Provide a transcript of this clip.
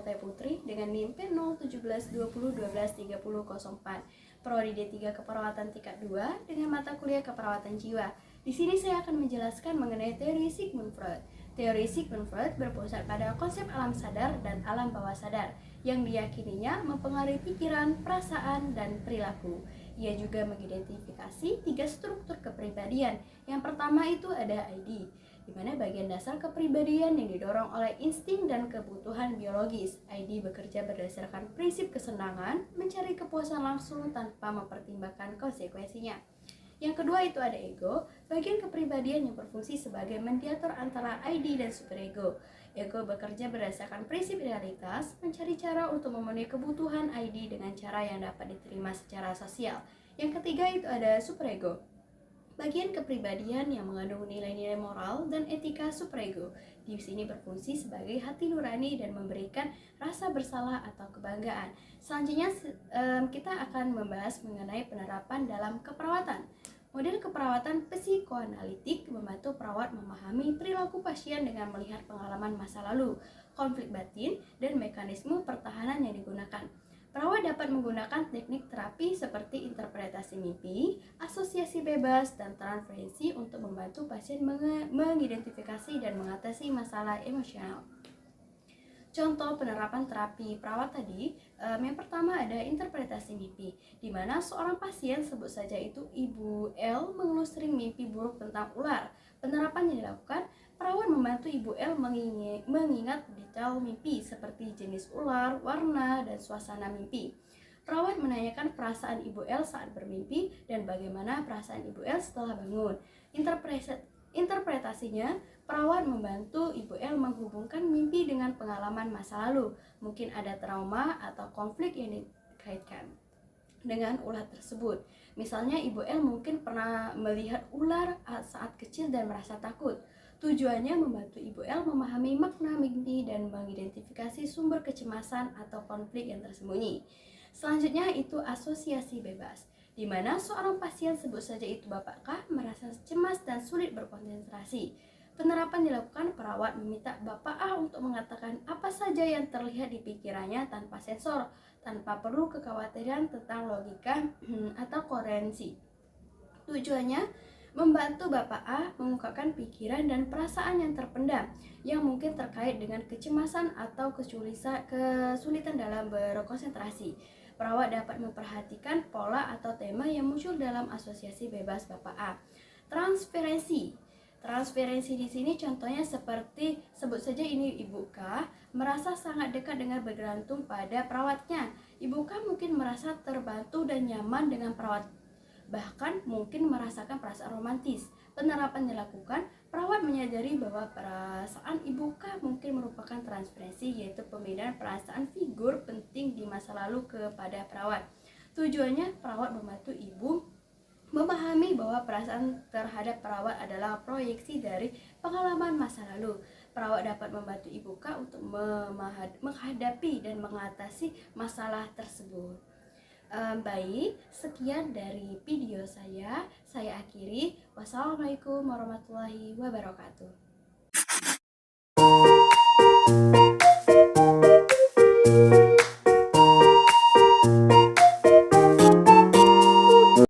T. Putri dengan NIM P01720123004, Prodi D3 Keperawatan tingkat 2 dengan mata kuliah Keperawatan Jiwa. Di sini saya akan menjelaskan mengenai teori Sigmund Freud. Teori Sigmund Freud berpusat pada konsep alam sadar dan alam bawah sadar yang diyakininya mempengaruhi pikiran, perasaan, dan perilaku. Ia juga mengidentifikasi 3 struktur kepribadian. Yang pertama itu ada ID, di mana bagian dasar kepribadian yang didorong oleh insting dan kebutuhan biologis. ID bekerja berdasarkan prinsip kesenangan, mencari kepuasan langsung tanpa mempertimbangkan konsekuensinya. Yang kedua itu ada ego, bagian kepribadian yang berfungsi sebagai mediator antara ID dan superego. Ego bekerja berdasarkan prinsip idealitas, mencari cara untuk memenuhi kebutuhan ID dengan cara yang dapat diterima secara sosial. Yang ketiga itu ada superego, bagian kepribadian yang mengandung nilai-nilai moral dan etika superego. Di sini berfungsi sebagai hati nurani dan memberikan rasa bersalah atau kebanggaan. Selanjutnya kita akan membahas mengenai penerapan dalam keperawatan. Model keperawatan psikoanalitik membantu perawat memahami perilaku pasien dengan melihat pengalaman masa lalu, konflik batin, dan mekanisme pertahanan yang digunakan. Perawat dapat menggunakan teknik terapi seperti interpretasi mimpi, asosiasi bebas, dan transferensi untuk membantu pasien mengidentifikasi dan mengatasi masalah emosional. Contoh penerapan terapi perawat tadi, yang pertama ada interpretasi mimpi, di mana seorang pasien, sebut saja itu Ibu L, mengeluh sering mimpi buruk tentang ular. Penerapan yang dilakukan, perawat membantu Ibu L mengingat detail mimpi seperti jenis ular, warna, dan suasana mimpi. Perawat menanyakan perasaan Ibu L saat bermimpi dan bagaimana perasaan Ibu L setelah bangun. Interpretasinya, perawat membantu Ibu L menghubungkan mimpi dengan pengalaman masa lalu. Mungkin ada trauma atau konflik yang dikaitkan dengan ular tersebut. Misalnya Ibu L mungkin pernah melihat ular saat kecil dan merasa takut. Tujuannya membantu Ibu L memahami makna mimpi dan mengidentifikasi sumber kecemasan atau konflik yang tersembunyi. Selanjutnya itu asosiasi bebas, di mana seorang pasien, sebut saja itu Bapak K, merasa cemas dan sulit berkonsentrasi. Penerapan dilakukan, perawat meminta Bapak A untuk mengatakan apa saja yang terlihat di pikirannya tanpa sensor, tanpa perlu kekhawatiran tentang logika atau koherensi. Tujuannya membantu Bapak A mengungkapkan pikiran dan perasaan yang terpendam yang mungkin terkait dengan kecemasan atau kesulitan dalam berkonsentrasi. Perawat dapat memperhatikan pola atau tema yang muncul dalam asosiasi bebas Bapak A. Transferensi di sini contohnya seperti, sebut saja ini Ibu K, merasa sangat dekat dengan bergantung pada perawatnya. Ibu K mungkin merasa terbantu dan nyaman dengan perawat, bahkan mungkin merasakan perasaan romantis. Penerapan dilakukan, perawat menyadari bahwa perasaan Ibu K mungkin merupakan transferensi, yaitu pemindahan perasaan figur penting di masa lalu kepada perawat. Tujuannya, perawat membantu Ibu memahami bahwa perasaan terhadap perawat adalah proyeksi dari pengalaman masa lalu. Perawat dapat membantu Ibu K untuk menghadapi dan mengatasi masalah tersebut. Baik, sekian dari video saya akhiri. Wassalamualaikum warahmatullahi wabarakatuh.